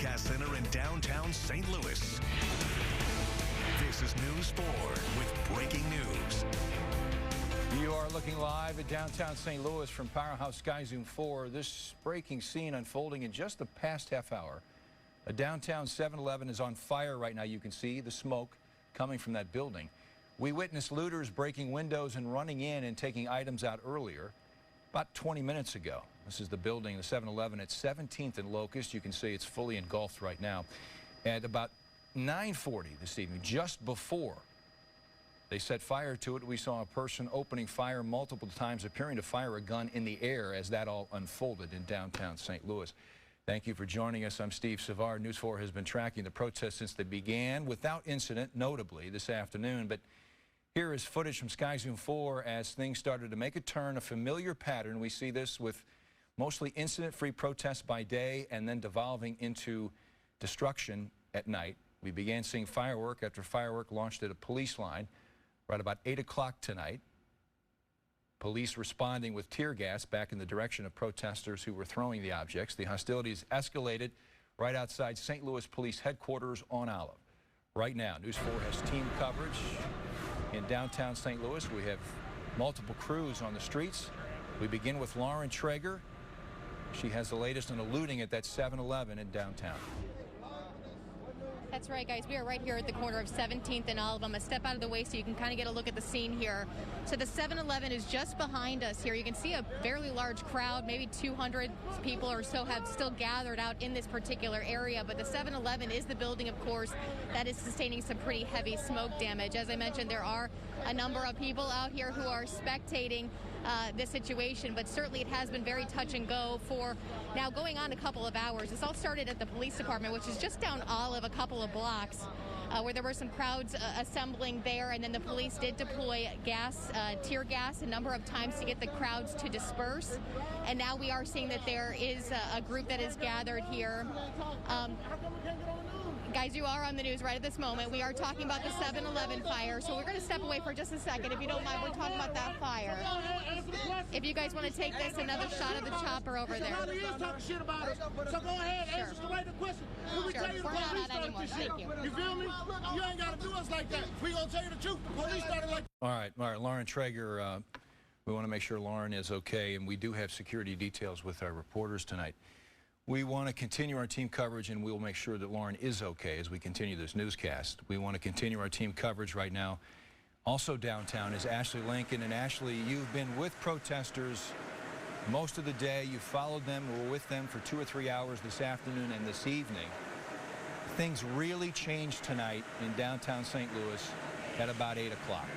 Broadcast Center in downtown St. Louis. This is News 4 with breaking news. You are looking live at downtown St. Louis from Powerhouse Sky Zoom 4. This breaking scene unfolding in just the past half hour. A downtown 7-Eleven is on fire right now. You can see the smoke coming from that building. We witnessed looters breaking windows and running in and taking items out earlier, about 20 minutes ago. This is the building, the 7-Eleven at 17th and Locust. You can see it's fully engulfed right now. At about 9:40 this evening, just before they set fire to it, we saw a person opening fire multiple times, appearing to fire a gun in the air as that all unfolded in downtown St. Louis. Thank you for joining us. I'm Steve Savard. News 4 has been tracking the protests since they began without incident, notably this afternoon. But here is footage from Sky Zoom 4 as things started to make a turn, a familiar pattern. We see this with mostly incident-free protests by day and then devolving into destruction at night. We began seeing firework after firework launched at a police line right about 8 o'clock tonight. Police responding with tear gas back in the direction of protesters who were throwing the objects. The hostilities escalated right outside St. Louis Police Headquarters on Olive. Right now, News 4 has team coverage in downtown St. Louis. We have multiple crews on the streets. We begin with Lauren Traeger. She has the latest on the looting at that 7-Eleven in downtown. That's right, guys. We are right here at the corner of 17th and Olive. I'm going to step out of the way so you can kind of get a look at the scene here. So the 7-Eleven is just behind us here. You can see a fairly large crowd, maybe 200 people or so have still gathered out in this particular area. But the 7-Eleven is the building, of course, that is sustaining some pretty heavy smoke damage. As I mentioned, there are a number of people out here who are spectating this situation, but certainly it has been very touch and go for now going on a couple of hours. This all started at the police department, which is just down Olive a couple of blocks, where there were some crowds assembling there, and then the police did deploy gas, tear gas a number of times to get the crowds to disperse. And now we are seeing that there is a group that is gathered here. Guys, you are on the news right at this moment. We are talking about the 7-Eleven fire, so we're going to step away for just a second. If you don't mind, we're talking about that fire. If you guys want to take this, another shot of the chopper over there. So go ahead, answer the right question. Sure, we're not on anymore. Thank you. You feel me? You ain't got to do us like that. We going to tell you the truth. The police started like... All right, Lauren Traeger, we want to make sure Lauren is okay, and we do have security details with our reporters tonight. We want to continue our team coverage, and we'll make sure that Lauren is okay as we continue this newscast. We want to continue our team coverage right now. Also downtown is Ashley Lincoln. And Ashley, you've been with protesters most of the day. You followed them, were with them for 2 or 3 hours this afternoon and this evening. Things really changed tonight in downtown St. Louis at about 8 o'clock.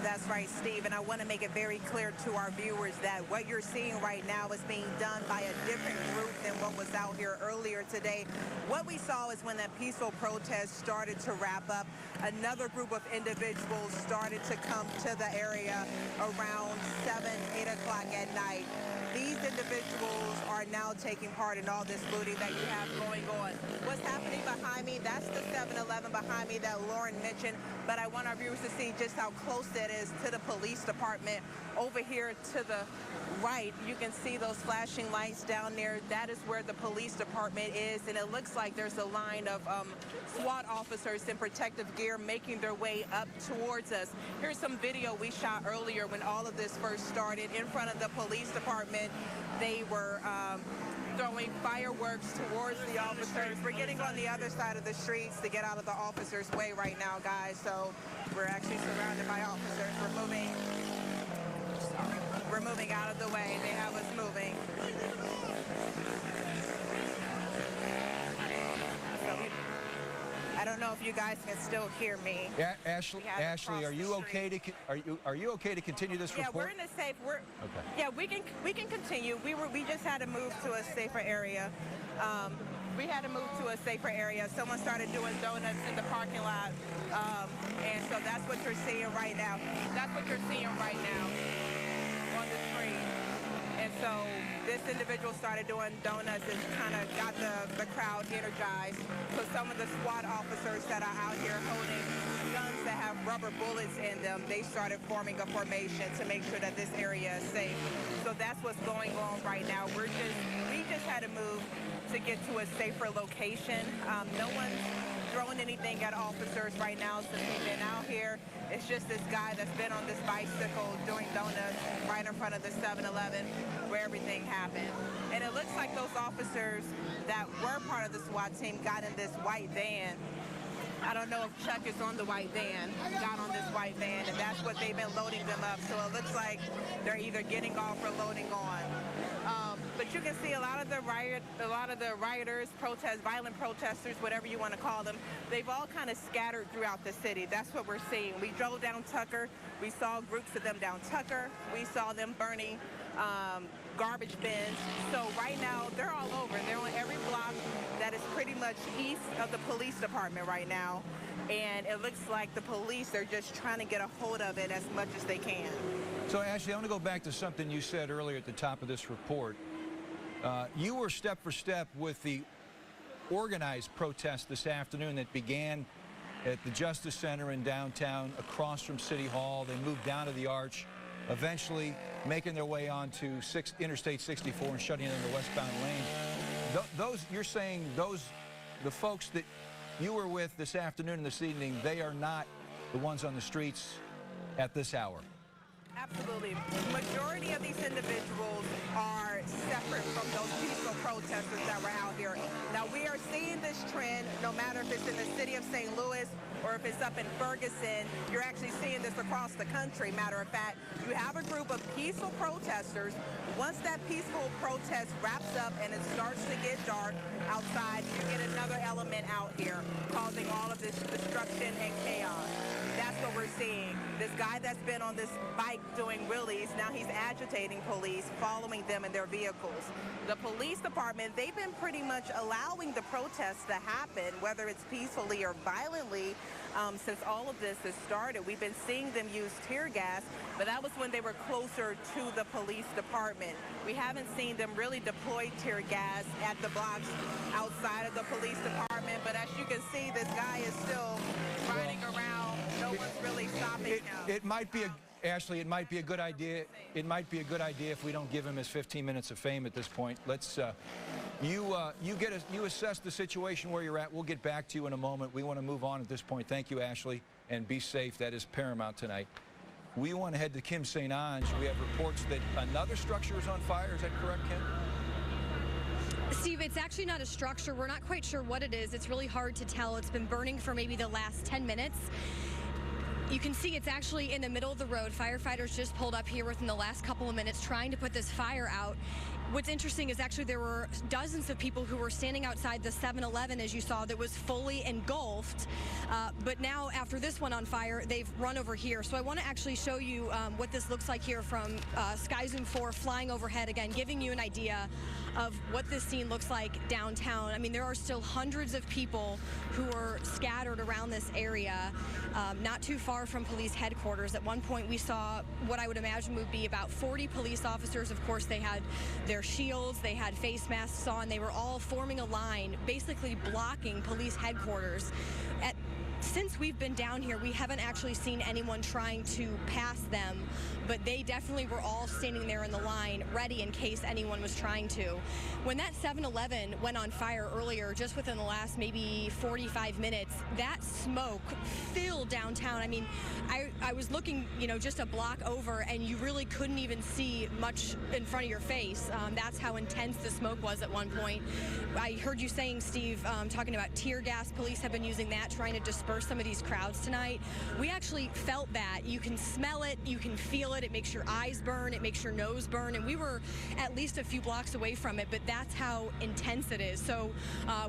That's right, Steve, and I want to make it very clear to our viewers that what you're seeing right now is being done by a different group than what was out here earlier today. What we saw is when that peaceful protest started to wrap up, another group of individuals started to come to the area around 7, 8 o'clock at night. These individuals are now taking part in all this looting that you have going on. What's happening behind me, that's the 7-Eleven behind me that Lauren mentioned, but I want our viewers to see just how close that is to the police department. Over here to the right, you can see those flashing lights down there. That is where the police department is, and it looks like there's a line of SWAT officers in protective gear making their way up towards us. Here's some video we shot earlier when all of this first started in front of the police department. They were throwing fireworks towards the officers. We're getting on the other side of the streets to get out of the officers' way right now, guys. So we're actually surrounded by officers. We're moving out of the way. They have us moving. I don't know if you guys can still hear me. Yeah, Ashley, are you okay to continue this report? Yeah, we're in a safe. Okay. Yeah, we can continue. We just had to move to a safer area. We had to move to a safer area. Someone started doing donuts in the parking lot, and so that's what you're seeing right now. That's what you're seeing right now on the screen. And so this this individual started doing donuts and kind of got the crowd energized. So some of the SWAT officers that are out here holding guns that have rubber bullets in them, they started forming a formation to make sure that this area is safe. So that's what's going on right now. We just had to move to get to a safer location. No one's throwing anything at officers right now since we've been out here. It's just this guy that's been on this bicycle doing donuts right in front of the 7-Eleven where everything happened. And it looks like those officers that were part of the SWAT team got in this white van. I don't know if Chuck is on the white van, got on this white van, and that's what they've been loading them up. So it looks like they're either getting off or loading on. But you can see a lot of the rioters, violent protesters, whatever you want to call them, they've all kind of scattered throughout the city. That's what we're seeing. We drove down Tucker. We saw groups of them down Tucker. We saw them burning garbage bins. So right now, they're all over. They're on every block that is pretty much east of the police department right now. And it looks like the police are just trying to get a hold of it as much as they can. So, Ashley, I want to go back to something you said earlier at the top of this report. You were step for step with the organized protest this afternoon that began at the Justice Center in downtown, across from City Hall. They moved down to the Arch, eventually making their way onto Interstate 64 and shutting in the westbound lane. You're saying the folks that you were with this afternoon and this evening, they are not the ones on the streets at this hour? Absolutely. Majority of these individuals are separate from those peaceful protesters that were out here. Now, we are seeing this trend, no matter if it's in the city of St. Louis or if it's up in Ferguson. You're actually seeing this across the country. Matter of fact, you have a group of peaceful protesters. Once that peaceful protest wraps up and it starts to get dark outside, you get another element out here causing all of this destruction and chaos. That's what we're seeing. This guy that's been on this bike doing wheelies, now he's agitating police, following them in their vehicles. The police department, they've been pretty much allowing the protests to happen, whether it's peacefully or violently, since all of this has started. We've been seeing them use tear gas, but that was when they were closer to the police department. We haven't seen them really deploy tear gas at the blocks outside of the police department, but as you can see, this guy is still riding around. No one's really stopping him. It might be Ashley, it might be a good idea. It might be a good idea if we don't give him his 15 minutes of fame at this point. Let's you assess the situation where you're at. We'll get back to you in a moment. We want to move on at this point. Thank you, Ashley, and be safe. That is paramount tonight. We want to head to Kim St. Ange. We have reports that another structure is on fire. Is that correct, Kim? Steve, it's actually not a structure. We're not quite sure what it is. It's really hard to tell. It's been burning for maybe the last 10 minutes. You can see it's actually in the middle of the road. Firefighters just pulled up here within the last couple of minutes trying to put this fire out. What's interesting is actually there were dozens of people who were standing outside the 7-Eleven, as you saw, that was fully engulfed. But now, after this one on fire, they've run over here. So I want to actually show you what this looks like here from Sky Zoom 4 flying overhead, again, giving you an idea of what this scene looks like downtown. I mean, there are still hundreds of people who are scattered around this area, not too far from police headquarters. At one point, we saw what I would imagine would be about 40 police officers. Of course, they had their shields, they had face masks on. They were all forming a line, basically blocking police headquarters. Since we've been down here, we haven't actually seen anyone trying to pass them, but they definitely were all standing there in the line, ready in case anyone was trying to. When that 7-Eleven went on fire earlier, just within the last maybe 45 minutes, that smoke filled downtown. I mean, I was looking, just a block over, and you really couldn't even see much in front of your face. That's how intense the smoke was at one point. I heard you saying, Steve, talking about tear gas. Police have been using that, trying to disperse some of these crowds tonight. We actually felt that. You can smell it, you can feel it. It makes your eyes burn, it makes your nose burn, and we were at least a few blocks away from it, but that's how intense it is. So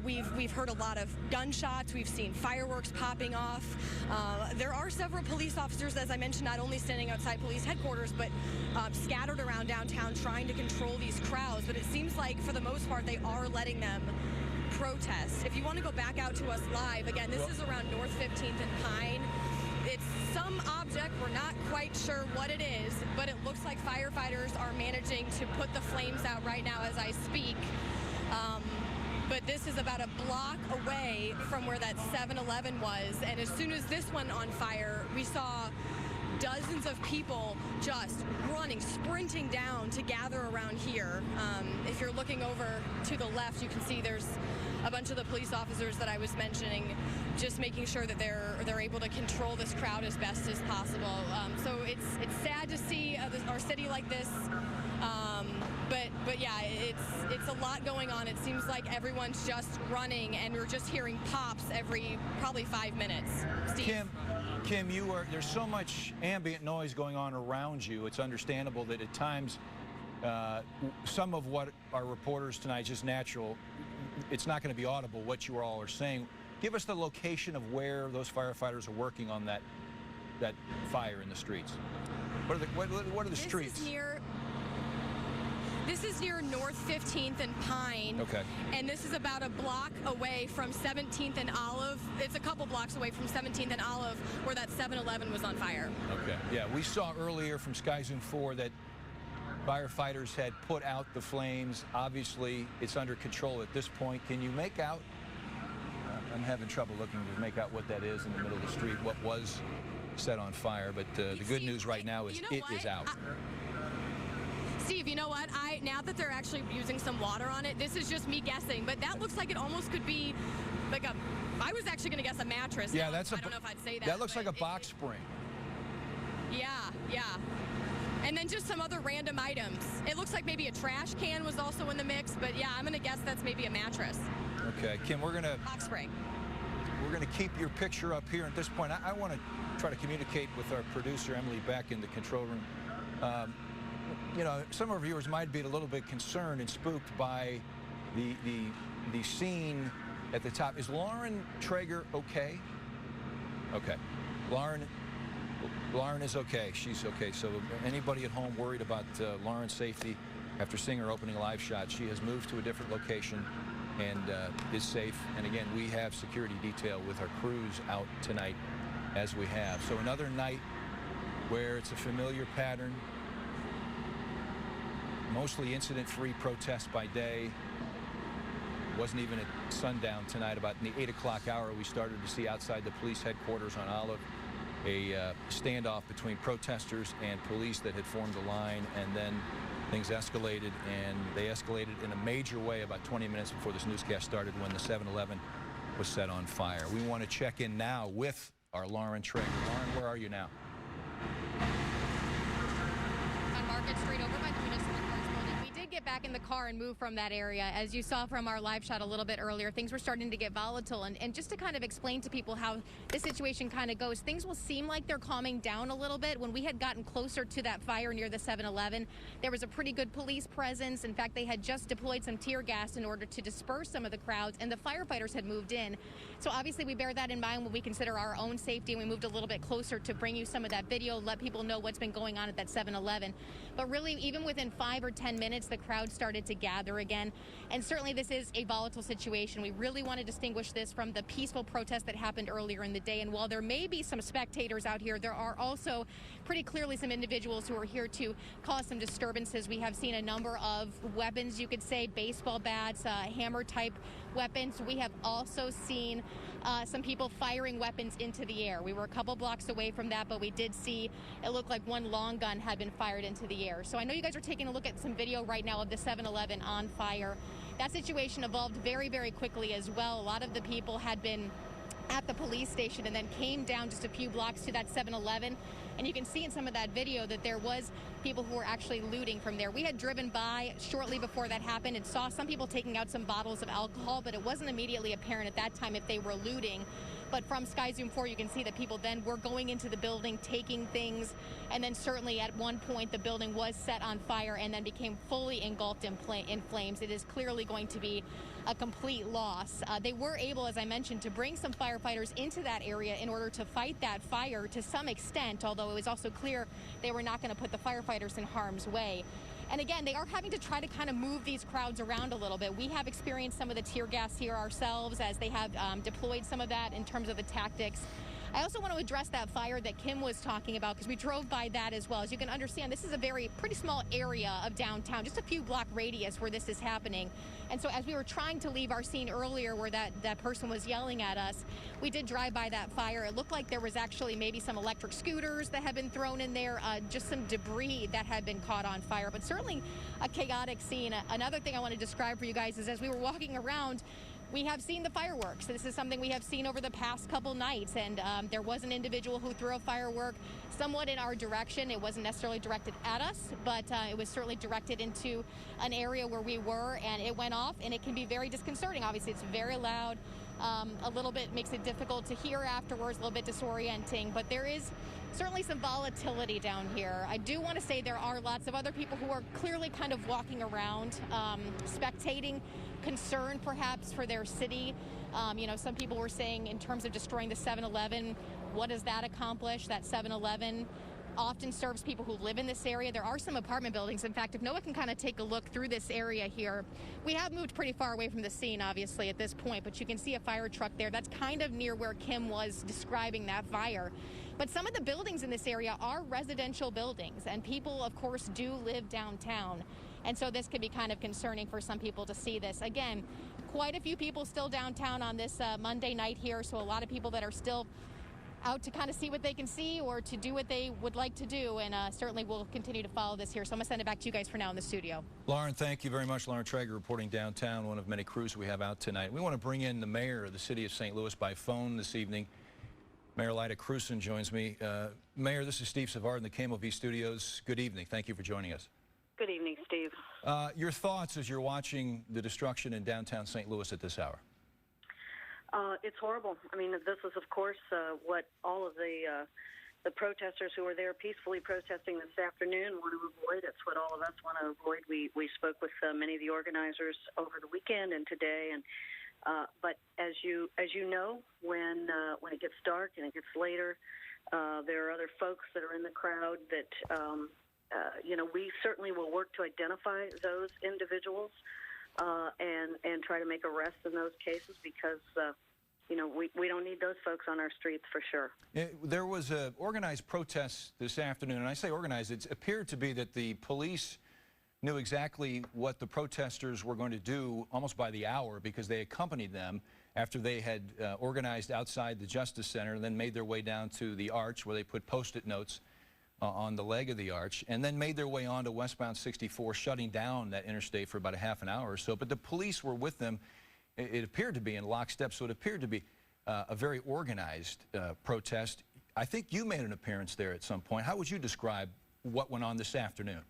we've heard a lot of gunshots, we've seen fireworks popping off. There are several police officers, as I mentioned, not only standing outside police headquarters, but scattered around downtown trying to control these crowds, but it seems like for the most part they are letting them protest. If you want to go back out to us live, again, this is around North 15th and Pine. It's some object. We're not quite sure what it is, but it looks like firefighters are managing to put the flames out right now as I speak. But this is about a block away from where that 7-Eleven was, and as soon as this went on fire, we saw dozens of people just running, sprinting down to gather around here. If you're looking over to the left, you can see there's a bunch of the police officers that I was mentioning, just making sure that they're able to control this crowd as best as possible. So it's sad to see our city like this. But yeah, it's a lot going on. It seems like everyone's just running, and we're just hearing pops every probably 5 minutes. Steve? Kim, there's so much ambient noise going on around you. It's understandable that at times some of what our reporters tonight, just natural, it's not going to be audible what you all are saying. Give us the location of where those firefighters are working on that fire in the streets. What are the streets? This is near North 15th and Pine. Okay. And this is about a block away from 17th and Olive. It's a couple blocks away from 17th and Olive where that 7-Eleven was on fire. Okay. Yeah, we saw earlier from Sky Zoom 4 that firefighters had put out the flames. Obviously, it's under control at this point. Can you make out? I'm having trouble looking to make out what that is in the middle of the street, what was set on fire. But the good news right now is it is out. Steve, you know what? Now that they're actually using some water on it, this is just me guessing, but that looks like it almost could be like I was actually going to guess a mattress. Yeah, I don't know if I'd say that. That looks like a box spring. Yeah. And then just some other random items. It looks like maybe a trash can was also in the mix, but yeah, I'm going to guess that's maybe a mattress. Okay, Kim, box spring. We're going to keep your picture up here. At this point, I want to try to communicate with our producer, Emily, back in the control room. You know, some of our viewers might be a little bit concerned and spooked by the scene at the top. Is Lauren Traeger okay? Okay. Lauren is okay. She's okay. So anybody at home worried about Lauren's safety after seeing her opening live shot, she has moved to a different location and is safe. And again, we have security detail with our crews out tonight as we have. So another night where it's a familiar pattern. Mostly incident-free protests by day. Wasn't even at sundown tonight. About in the 8 o'clock hour, we started to see outside the police headquarters on Olive a standoff between protesters and police that had formed a line, and then things escalated, and they escalated in a major way about 20 minutes before this newscast started when the 7-Eleven was set on fire. We want to check in now with our Lauren Traeger. Lauren, where are you now? On Market Street over by the municipal courts building. We did get back in the car and move from that area. As you saw from our live shot a little bit earlier, things were starting to get volatile. And just to kind of explain to people how the situation kind of goes, things will seem like they're calming down a little bit. When we had gotten closer to that fire near the 7-Eleven, there was a pretty good police presence. In fact, they had just deployed some tear gas in order to disperse some of the crowds, and the firefighters had moved in. So obviously we bear that in mind when we consider our own safety, and we moved a little bit closer to bring you some of that video, let people know what's been going on at that 7-Eleven. But really, even within 5 or 10 minutes, the crowd started to gather again. And certainly this is a volatile situation. We really want to distinguish this from the peaceful protest that happened earlier in the day. And while there may be some spectators out here, there are also pretty clearly some individuals who are here to cause some disturbances. We have seen a number of weapons, you could say, baseball bats, hammer-type weapons. We have also seen some people firing weapons into the air. We were a couple blocks away from that, but we did see it looked like one long gun had been fired into the air. So I know you guys are taking a look at some video right now of the 7-Eleven on fire. That situation evolved very, very quickly as well. A lot of the people had been at the police station and then came down just a few blocks to that 7-Eleven. And you can see in some of that video that there was people who were actually looting from there. We had driven by shortly before that happened and saw some people taking out some bottles of alcohol, but it wasn't immediately apparent at that time if they were looting. But from Sky Zoom 4, you can see that people then were going into the building, taking things, and then certainly at one point the building was set on fire and then became fully engulfed in flames. It is clearly going to be a complete loss. They were able, as I mentioned, to bring some firefighters into that area in order to fight that fire to some extent, although it was also clear they were not going to put the firefighters in harm's way. And again, they are having to try to kind of move these crowds around a little bit. We have experienced some of the tear gas here ourselves as they have deployed some of that in terms of the tactics. I also want to address that fire that Kim was talking about, because we drove by that as well. As you can understand, this is a pretty small area of downtown, just a few block radius where this is happening. And so as we were trying to leave our scene earlier where that person was yelling at us, we did drive by that fire. It looked like there was actually maybe some electric scooters that had been thrown in there, just some debris that had been caught on fire, but certainly a chaotic scene. Another thing I want to describe for you guys is as we were walking around, we have seen the fireworks. This is something we have seen over the past couple nights, and there was an individual who threw a firework somewhat in our direction. It wasn't necessarily directed at us, but it was certainly directed into an area where we were, and it went off, and it can be very disconcerting. Obviously, it's very loud. A little bit makes it difficult to hear afterwards, a little bit disorienting, but there is certainly some volatility down here. I do want to say there are lots of other people who are clearly kind of walking around, spectating, concerned perhaps for their city. You know, some people were saying in terms of destroying the 7-Eleven, what does that accomplish? That 7-Eleven often serves people who live in this area. There are some apartment buildings. In fact, if Noah can kind of take a look through this area here, we have moved pretty far away from the scene, obviously, at this point, but you can see a fire truck there. That's kind of near where Kim was describing that fire. But some of the buildings in this area are residential buildings, and people, of course, do live downtown. And so this could be kind of concerning for some people to see this. Again, quite a few people still downtown on this Monday night here, so a lot of people that are still out to kind of see what they can see or to do what they would like to do, and certainly we'll continue to follow this here. So I'm going to send it back to you guys for now in the studio. Lauren, thank you very much. Lauren Traeger reporting downtown, one of many crews we have out tonight. We want to bring in the mayor of the city of St. Louis by phone this evening. Mayor Lyda Krewson joins me. Mayor, this is Steve Savard in the Kmov studios. Good evening. Thank you for joining us. Good evening, Steve. Your thoughts as you're watching the destruction in downtown St. Louis at this hour? It's horrible. I mean, this is, of course, what all of the protesters who were there peacefully protesting this afternoon want to avoid. It's what all of us want to avoid. We spoke with many of the organizers over the weekend and today, and but as you know, when it gets dark and it gets later, there are other folks that are in the crowd that you know, we certainly will work to identify those individuals and try to make arrests in those cases, because you know, we don't need those folks on our streets for sure. There was an organized protest this afternoon, and I say organized, it appeared to be that the police knew exactly what the protesters were going to do almost by the hour, because they accompanied them after they had organized outside the Justice Center and then made their way down to the Arch, where they put Post-it notes on the leg of the Arch, and then made their way onto westbound 64, shutting down that interstate for about a half an hour or so. But the police were with them. It appeared to be in lockstep, so it appeared to be a very organized protest. I think you made an appearance there at some point. How would you describe what went on this afternoon?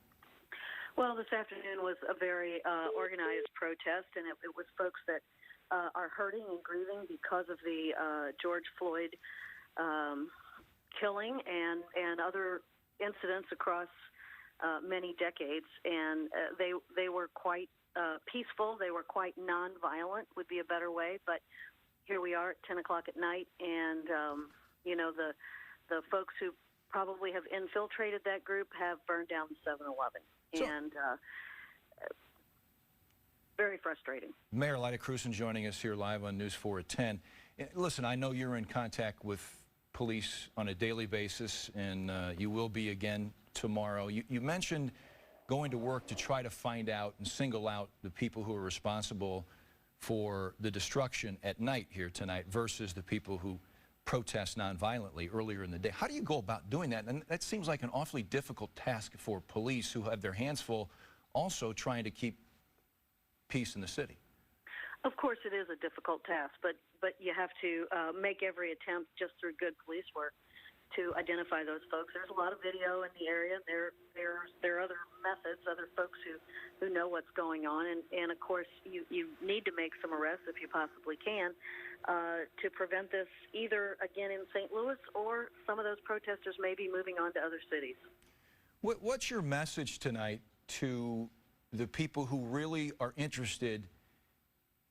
Well, this afternoon was a very organized protest, and it was folks that are hurting and grieving because of the George Floyd killing and other incidents across many decades. And they were quite peaceful. They were quite nonviolent, would be a better way. But here we are at 10 o'clock at night, and you know, the folks who probably have infiltrated that group have burned down the 7-Eleven. And very frustrating. Mayor Lyda Krewson joining us here live on News 4 at 10. Listen, I know you're in contact with police on a daily basis, and you will be again tomorrow. You mentioned going to work to try to find out and single out the people who are responsible for the destruction at night here tonight versus the people who protest nonviolently earlier in the day. How do you go about doing that? And that seems like an awfully difficult task for police, who have their hands full also trying to keep peace in the city. Of course, it is a difficult task, but you have to make every attempt just through good police work to identify those folks. There's a lot of video in the area. There are other methods, other folks who know what's going on, and of course you need to make some arrests if you possibly can to prevent this, either again in St. Louis, or some of those protesters may be moving on to other cities. What's your message tonight to the people who really are interested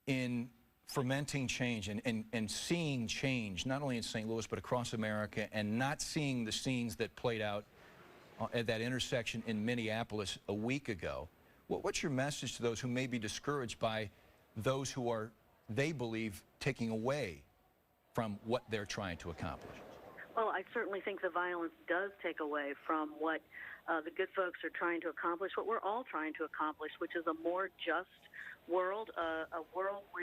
in fermenting change and seeing change, not only in St. Louis but across America, and not seeing the scenes that played out at that intersection in Minneapolis a week ago? What's your message to those who may be discouraged by those who are, they believe, taking away from what they're trying to accomplish? Well, I certainly think the violence does take away from what the good folks are trying to accomplish, what we're all trying to accomplish, which is a more just world, a world where